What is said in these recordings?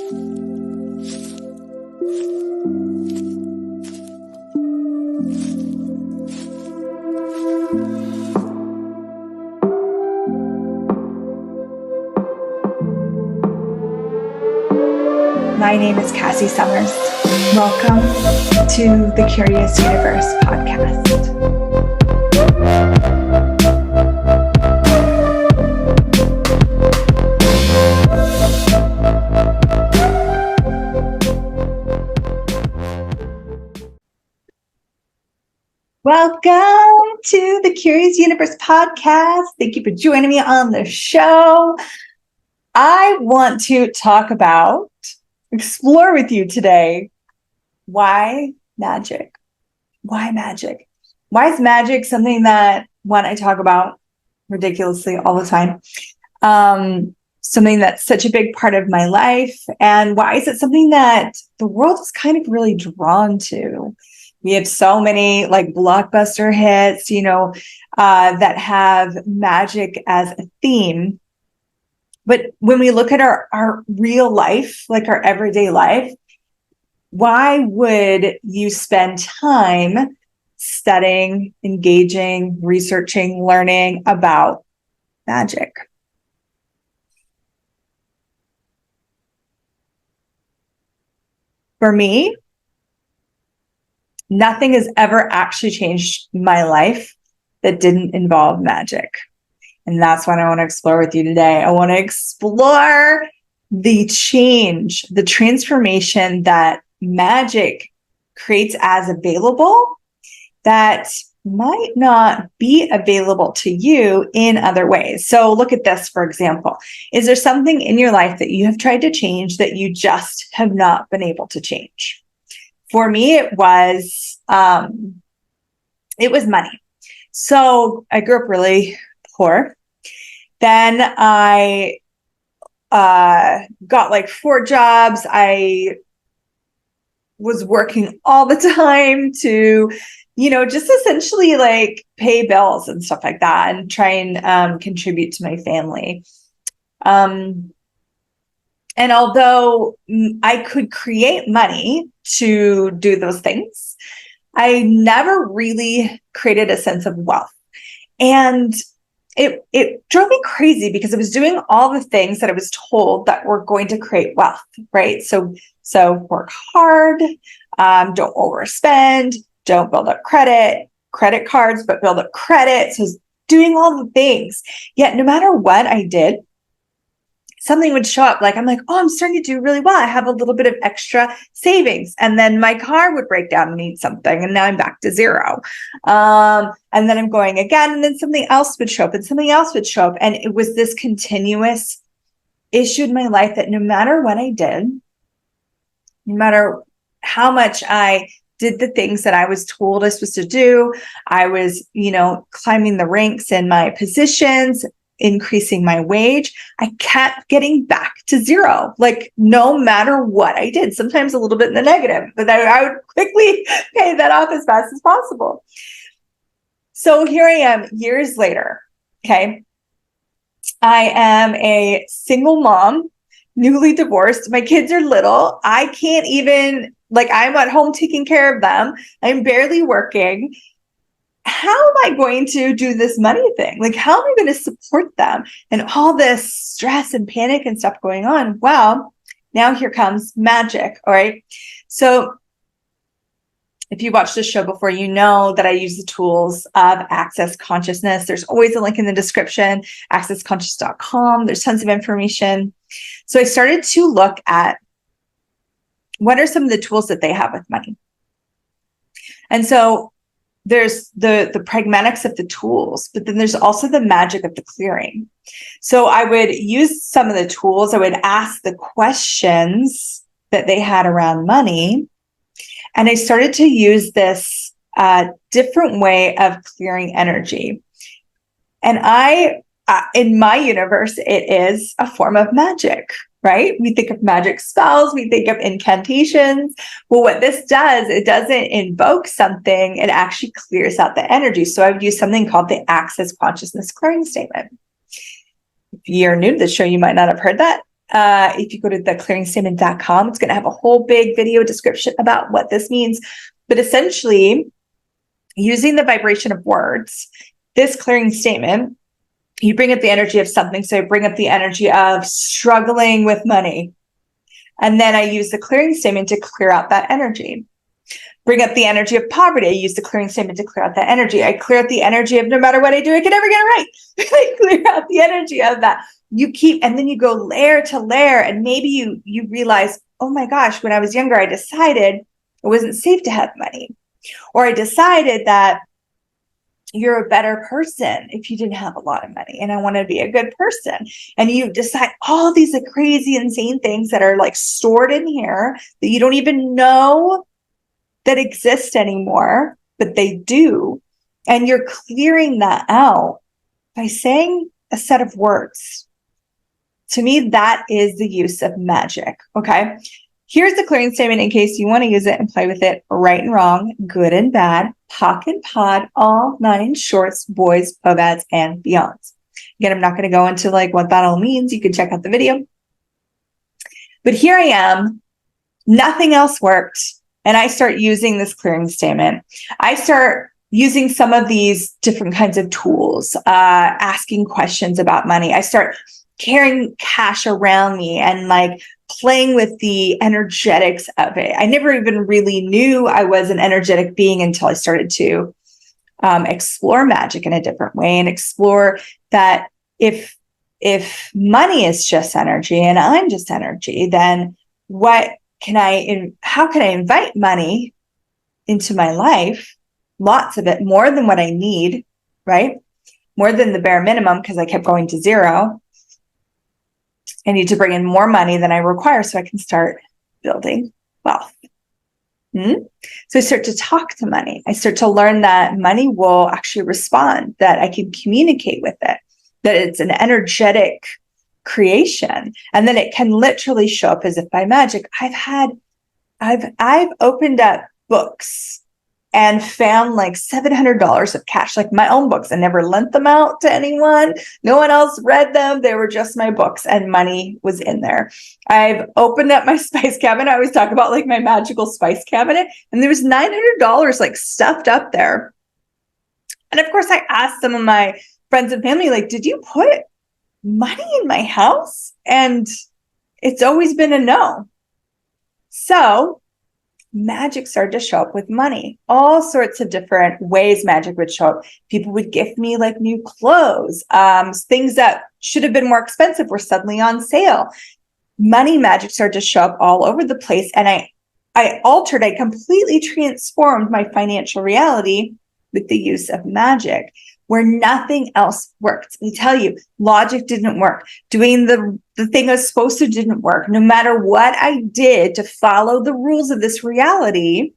My name is Cassy Summers. Welcome to the Curious Universe podcast. Welcome to the Curious Universe podcast. Thank you for joining me on the show. I want to explore with you today, why magic? Why magic? Why is magic something that I talk about ridiculously all the time? Something that's such a big part of my life. And why is it something that the world is kind of really drawn to? We have so many like blockbuster hits, that have magic as a theme. But when we look at our real life, like our everyday life, why would you spend time studying, engaging, researching, learning about magic? For me, nothing has ever actually changed my life that didn't involve magic. And that's what I want to explore with you today. I want to explore the change, the transformation that magic creates as available that might not be available to you in other ways. So look at this, for example. Is there something in your life that you have tried to change that you just have not been able to change? For me, it was money. So I grew up really poor. Then I got like 4 jobs. I was working all the time to, just essentially like pay bills and stuff like that and try and contribute to my family. And although I could create money to do those things, I never really created a sense of wealth. And it drove me crazy because I was doing all the things that I was told that were going to create wealth, right? So work hard, don't overspend, don't build up credit cards, but build up credit. So doing all the things. Yet no matter what I did, something would show up. Like, I'm like, oh, I'm starting to do really well. I have a little bit of extra savings. And then my car would break down and need something. And now I'm back to zero. And then I'm going again. And then something else would show up and something else would show up. And it was this continuous issue in my life that no matter what I did, no matter how much I did the things that I was told I was supposed to do, I was, climbing the ranks in my positions, increasing my wage, I kept getting back to zero, like no matter what I did, sometimes a little bit in the negative, but I would quickly pay that off as fast as possible. So here I am years later. Okay. I am a single mom, newly divorced. My kids are little. I can't even, I'm at home taking care of them. I'm barely working. How am I going to do this money thing? How am I going to support them? And all this stress and panic and stuff going on. Well, now here comes magic. All right. So if you watched this show before, you know that I use the tools of Access Consciousness. There's always a link in the description, accessconscious.com. There's tons of information. So I started to look at what are some of the tools that they have with money. And so there's the pragmatics of the tools, but then there's also the magic of the clearing. So I would use some of the tools. I would ask the questions that they had around money. And I started to use this different way of clearing energy. And in my universe, it is a form of magic, right? We think of magic spells, we think of incantations. Well, what this does, it doesn't invoke something, it actually clears out the energy. So I would use something called the Access Consciousness Clearing Statement. If you're new to the show, you might not have heard that. If you go to theclearingstatement.com, it's going to have a whole big video description about what this means. But essentially, using the vibration of words, this clearing statement, you bring up the energy of something. So I bring up the energy of struggling with money. And then I use the clearing statement to clear out that energy. Bring up the energy of poverty. I use the clearing statement to clear out that energy. I clear out the energy of no matter what I do, I can never get it right. I clear out the energy of that. You keep, and then you go layer to layer, and maybe you realize, oh my gosh, when I was younger, I decided it wasn't safe to have money. Or I decided that you're a better person if you didn't have a lot of money, and I want to be a good person. And you decide all these crazy, insane things that are like stored in here that you don't even know that exist anymore, but they do. And you're clearing that out by saying a set of words. To me, that is the use of magic. Okay. Here's the clearing statement in case you want to use it and play with it. Right and wrong, good and bad, POC and POD, all 9 shorts, boys, povads, and beyonds. Again, I'm not going to go into like what that all means. You can check out the video. But here I am. Nothing else worked. And I start using this clearing statement. I start using some of these different kinds of tools, asking questions about money. I start carrying cash around me and like playing with the energetics of it. I never even really knew I was an energetic being until I started to explore magic in a different way and explore that if money is just energy and I'm just energy, then how can I invite money into my life? Lots of it, more than what I need, right? More than the bare minimum, because I kept going to zero. I need to bring in more money than I require so I can start building wealth. So I start to talk to money. I start to learn that money will actually respond, that I can communicate with it, that it's an energetic creation, and then it can literally show up as if by magic. I've opened up books and found like $700 of cash, like my own books. I never lent them out to anyone. No one else read them. They were just my books, and money was in there. I've opened up my spice cabinet. I always talk about like my magical spice cabinet, and there was $900 like stuffed up there. And of course, I asked some of my friends and family, like, did you put money in my house? And it's always been a no. So magic started to show up with money. All sorts of different ways magic would show up. People would gift me like new clothes. Things that should have been more expensive were suddenly on sale. Money magic started to show up all over the place. And I completely transformed my financial reality with the use of magic, where nothing else worked. Let me tell you, logic didn't work. Doing the thing I was supposed to didn't work. No matter what I did to follow the rules of this reality,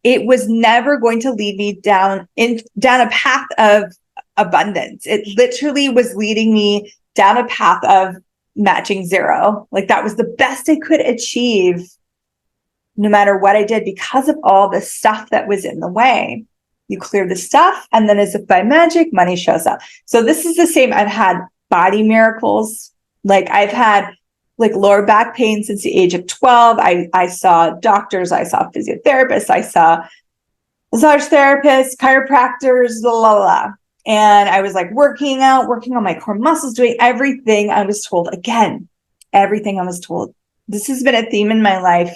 it was never going to lead me down a path of abundance. It literally was leading me down a path of matching zero. Like that was the best I could achieve, no matter what I did, because of all the stuff that was in the way. You clear the stuff, and then as if by magic, money shows up. So this is the same. I've had body miracles. Like I've had like lower back pain since the age of 12. I saw doctors, I saw physiotherapists, I saw massage therapists, chiropractors, blah, blah, blah. And I was like working on my core muscles, doing everything I was told. Again, everything I was told. This has been a theme in my life,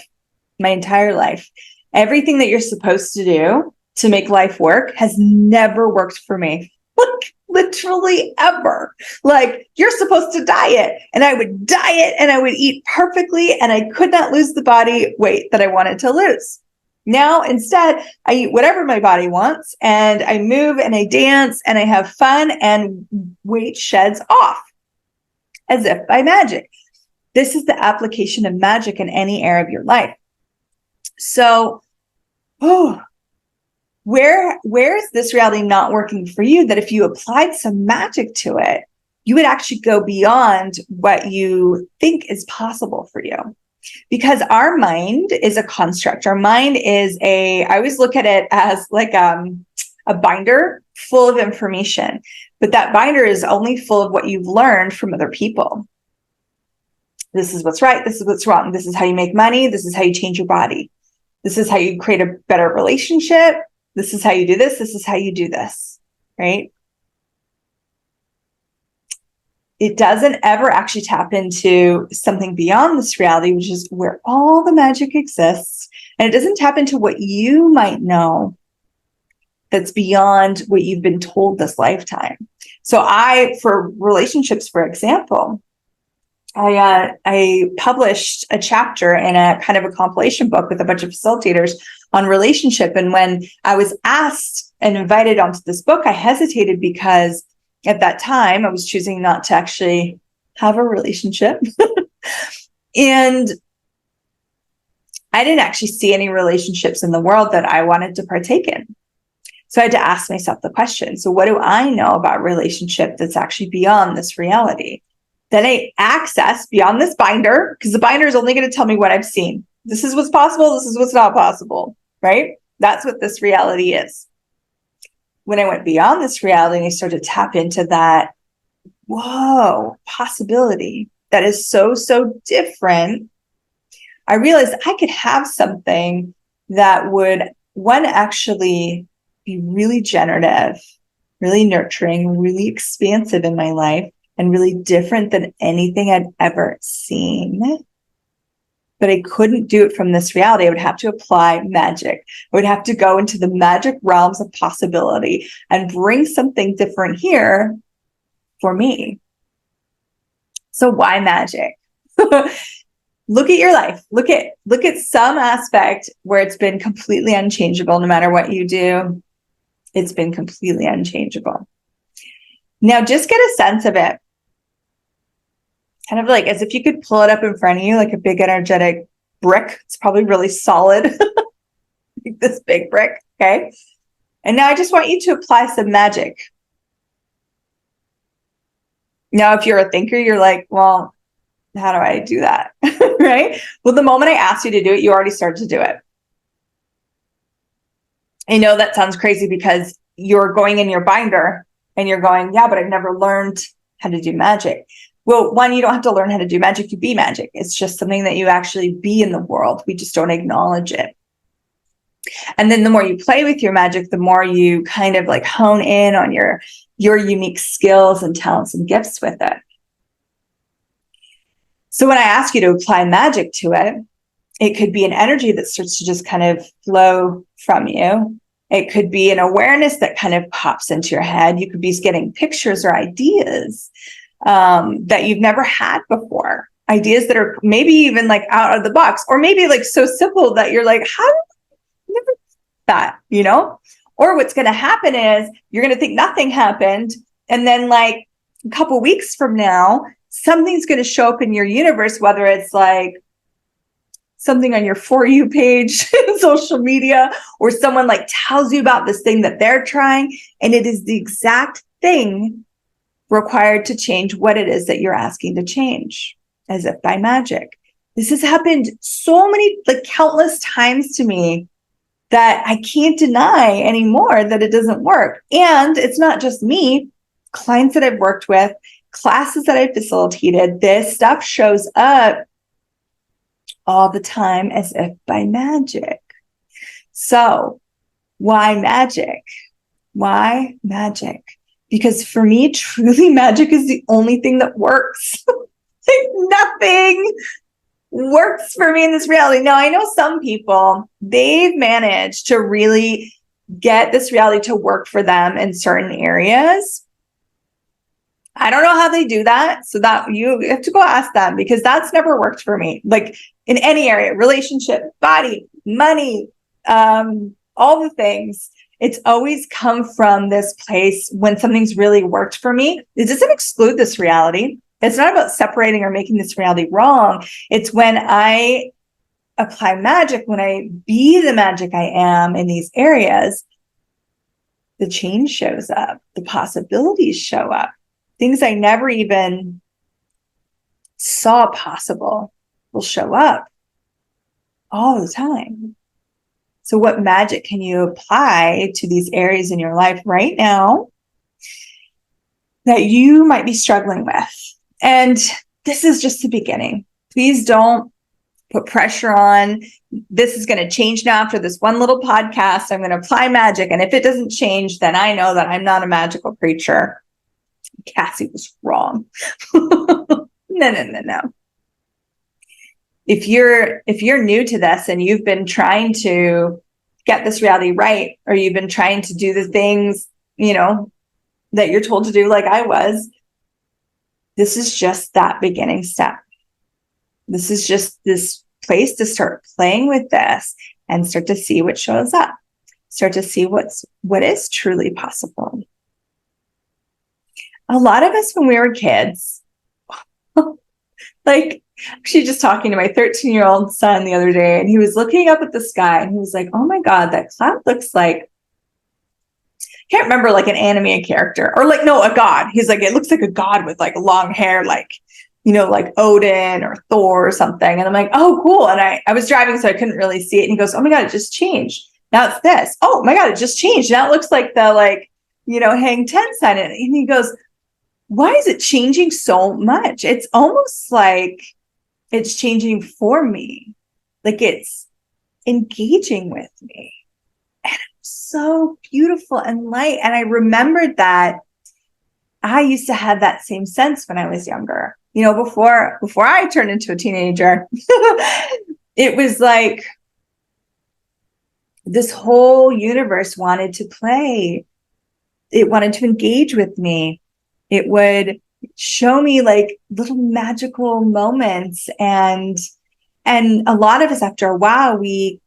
my entire life. Everything that you're supposed to do to make life work has never worked for me. Like literally ever. Like you're supposed to diet, and I would diet and I would eat perfectly, and I could not lose the body weight that I wanted to lose. Now, instead, I eat whatever my body wants, and I move and I dance and I have fun, and weight sheds off as if by magic. This is the application of magic in any area of your life. So, where is this reality not working for you, that if you applied some magic to it, you would actually go beyond what you think is possible for you? Because our mind is a construct. Our mind is I always look at it as like a binder full of information, but that binder is only full of what you've learned from other people. This is what's right. This is what's wrong. This is how you make money. This is how you change your body. This is how you create a better relationship. This is how you do this. This is how you do this, right? It doesn't ever actually tap into something beyond this reality, which is where all the magic exists. And it doesn't tap into what you might know that's beyond what you've been told this lifetime. So for relationships, for example, I published a chapter in a kind of a compilation book with a bunch of facilitators on relationship. And when I was asked and invited onto this book, I hesitated because at that time I was choosing not to actually have a relationship. And I didn't actually see any relationships in the world that I wanted to partake in. So I had to ask myself the question, so what do I know about relationship that's actually beyond this reality? Then I access beyond this binder, because the binder is only going to tell me what I've seen. This is what's possible. This is what's not possible, right? That's what this reality is. When I went beyond this reality and I started to tap into that, whoa, possibility that is so, so different, I realized I could have something that would, one, actually be really generative, really nurturing, really expansive in my life, and really different than anything I'd ever seen. But I couldn't do it from this reality. I would have to apply magic. I would have to go into the magic realms of possibility and bring something different here for me. So why magic? Look at your life. Look at some aspect where it's been completely unchangeable. No matter what you do, it's been completely unchangeable. Now just get a sense of it. Kind of like as if you could pull it up in front of you, like a big energetic brick. It's probably really solid. Like this big brick. Okay. And now I just want you to apply some magic. Now, if you're a thinker, you're like, well, how do I do that? Right? Well, the moment I asked you to do it, you already started to do it. I know that sounds crazy because you're going in your binder and you're going, yeah, but I've never learned how to do magic. Well, one, you don't have to learn how to do magic. You be magic. It's just something that you actually be in the world. We just don't acknowledge it. And then the more you play with your magic, the more you kind of like hone in on your unique skills and talents and gifts with it. So when I ask you to apply magic to it, it could be an energy that starts to just kind of flow from you. It could be an awareness that kind of pops into your head. You could be getting pictures or ideas that you've never had before. Ideas that are maybe even like out of the box, or maybe like so simple that you're like, how did I never do that, you know? Or what's going to happen is you're going to think nothing happened. And then like a couple weeks from now, something's going to show up in your universe, whether it's like something on your For You page in social media, or someone like tells you about this thing that they're trying. And it is the exact thing required to change what it is that you're asking to change, as if by magic. This has happened so many, like countless times to me that I can't deny anymore that it doesn't work. And it's not just me, clients that I've worked with, classes that I've facilitated, this stuff shows up all the time as if by magic. So why magic? Why magic? Because for me, truly magic is the only thing that works. Like nothing works for me in this reality. Now, I know some people, they've managed to really get this reality to work for them in certain areas. I don't know how they do that. So that you have to go ask them, because that's never worked for me. Like in any area, relationship, body, money, all the things. It's always come from this place when something's really worked for me. It doesn't exclude this reality. It's not about separating or making this reality wrong. It's when I apply magic, when I be the magic I am in these areas, the change shows up, the possibilities show up. Things I never even saw possible will show up all the time. So what magic can you apply to these areas in your life right now that you might be struggling with? And this is just the beginning. Please don't put pressure on. This is going to change now after this one little podcast. I'm going to apply magic. And if it doesn't change, then I know that I'm not a magical creature. Cassy was wrong. No. If you're new to this and you've been trying to get this reality right, or you've been trying to do the things, that you're told to do, like I was, this is just that beginning step. This is just this place to start playing with this and start to see what shows up. Start to see what is truly possible. A lot of us, when we were kids, like, actually just talking to my 13-year-old son the other day, and he was looking up at the sky and he was like, oh my God, that cloud looks like, I can't remember, like an anime character, or like, no, a god. He's like, it looks like a god with like long hair, like, like Odin or Thor or something. And I'm like, oh, cool. And I was driving, so I couldn't really see it. And he goes, oh my God, it just changed. Now it's this. Oh my God, it just changed. Now it looks like the, like, hang 10 sign. And he goes, why is it changing so much? It's almost like it's changing for me. Like it's engaging with me. And it's so beautiful and light. And I remembered that I used to have that same sense when I was younger. Before I turned into a teenager, it was like this whole universe wanted to play. It wanted to engage with me. It would show me like little magical moments. And a lot of us, after a while, we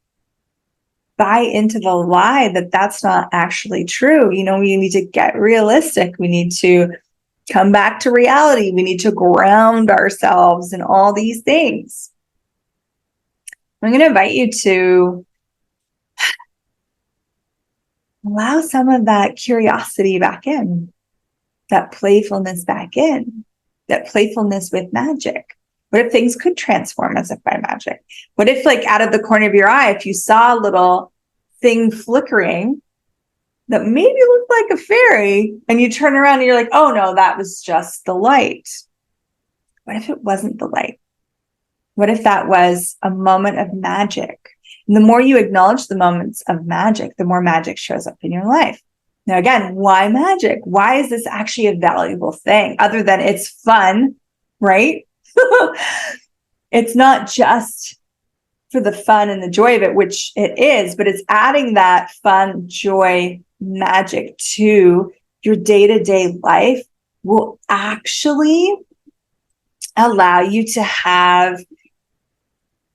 buy into the lie that that's not actually true. We need to get realistic. We need to come back to reality. We need to ground ourselves in all these things. I'm going to invite you to allow some of that curiosity back in, that playfulness back in, that playfulness with magic. What if things could transform as if by magic? What if, like, out of the corner of your eye, if you saw a little thing flickering that maybe looked like a fairy, and you turn around and you're like, oh no, that was just the light. What if it wasn't the light? What if that was a moment of magic? And the more you acknowledge the moments of magic, the more magic shows up in your life. Now, again, why magic? Why is this actually a valuable thing other than it's fun, right? It's not just for the fun and the joy of it, which it is, but it's adding that fun, joy, magic to your day-to-day life will actually allow you to have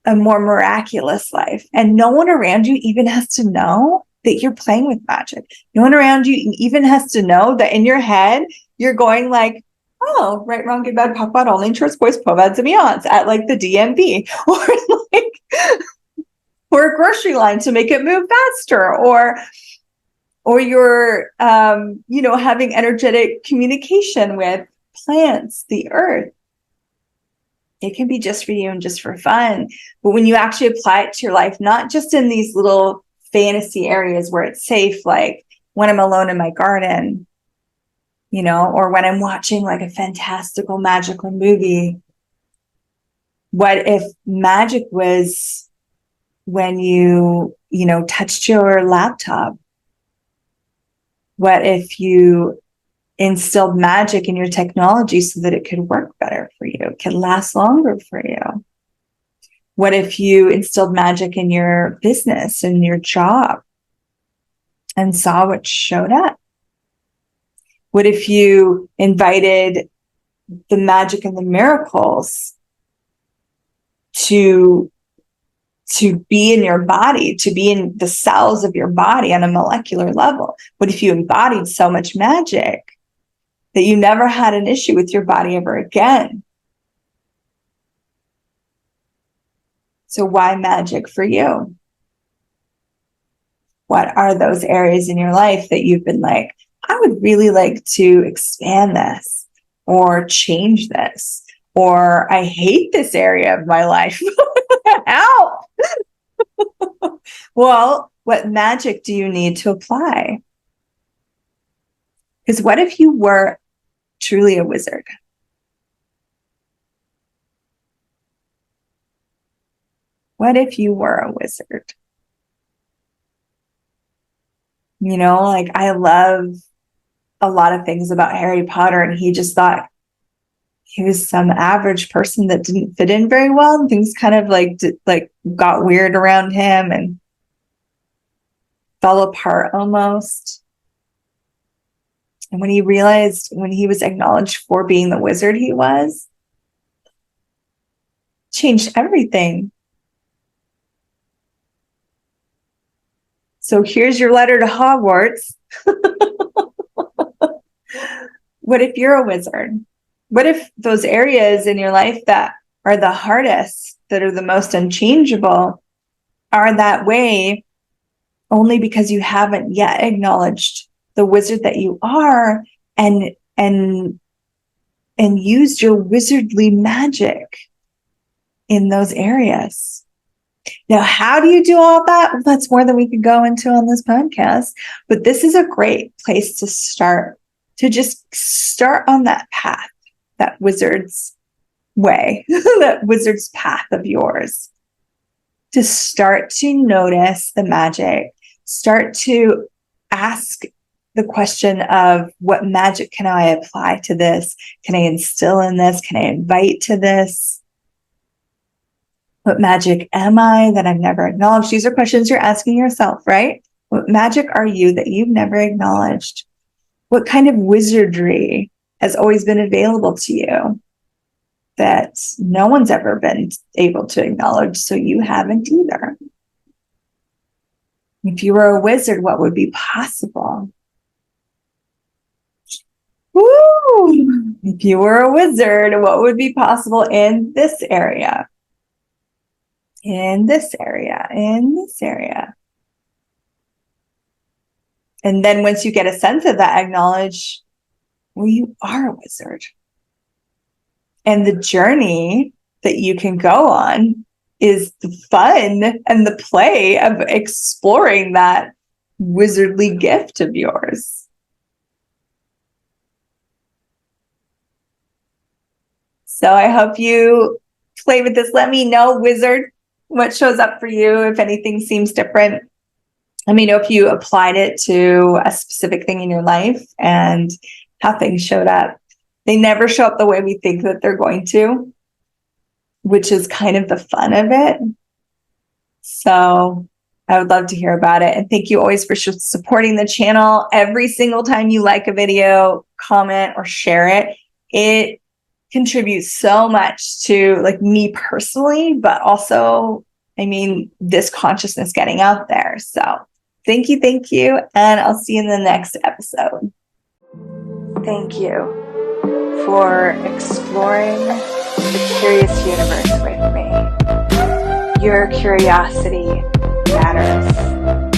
a more miraculous life. And no one around you even has to know that you're playing with magic. No one around you even has to know that in your head, you're going like, oh, right, wrong, good, bad, pop, bad, all nature, boys, povads, and beyonds at like the DMV, or a grocery line to make it move faster, or you're, having energetic communication with plants, the earth. It can be just for you and just for fun. But when you actually apply it to your life, not just in these little fantasy areas where it's safe, like when I'm alone in my garden, or when I'm watching like a fantastical, magical movie. What if magic was when you touched your laptop? What if you instilled magic in your technology so that it could work better for you, it could last longer for you? What if you instilled magic in your business and your job and saw what showed up? What if you invited the magic and the miracles to be in your body, to be in the cells of your body on a molecular level? What if you embodied so much magic that you never had an issue with your body ever again? So why magic for you? What are those areas in your life that you've been like, I would really like to expand this or change this, or I hate this area of my life. Help! Well, what magic do you need to apply? Because what if you were truly a wizard? What if you were a wizard? You know, like I love a lot of things about Harry Potter, and he just thought he was some average person that didn't fit in very well, and things kind of like got weird around him and fell apart almost. And when he realized, when he was acknowledged for being the wizard he was, changed everything. So here's your letter to Hogwarts. What if you're a wizard? What if those areas in your life that are the hardest, that are the most unchangeable, are that way only because you haven't yet acknowledged the wizard that you are and used your wizardly magic in those areas? Now, how do you do all that? Well, that's more than we could go into on this podcast, but this is a great place to start, to just start on that path, that wizard's way, that wizard's path of yours, to start to notice the magic, start to ask the question of, what magic can I apply to this? Can I instill in this? Can I invite to this? What magic am I that I've never acknowledged? These are questions you're asking yourself, right? What magic are you that you've never acknowledged? What kind of wizardry has always been available to you that no one's ever been able to acknowledge, so you haven't either? If you were a wizard, what would be possible? Woo! If you were a wizard, what would be possible in this area? In this area, in this area. And then once you get a sense of that, acknowledge, well, you are a wizard. And the journey that you can go on is the fun and the play of exploring that wizardly gift of yours. So I hope you play with this. Let me know, wizard, what shows up for you. If anything seems different, let me know if you applied it to a specific thing in your life and how things showed up. They never show up the way we think that they're going to, which is kind of the fun of it. So I would love to hear about it. And thank you always for supporting the channel. Every single time you like a video, comment, or share it, it contributes so much to like me personally, but also, I mean, this consciousness getting out there. So thank you. And I'll see you in the next episode. Thank you for exploring the curious universe with me. Your curiosity matters.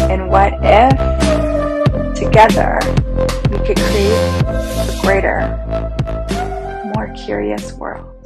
And what if together we could create a greater, more curious world?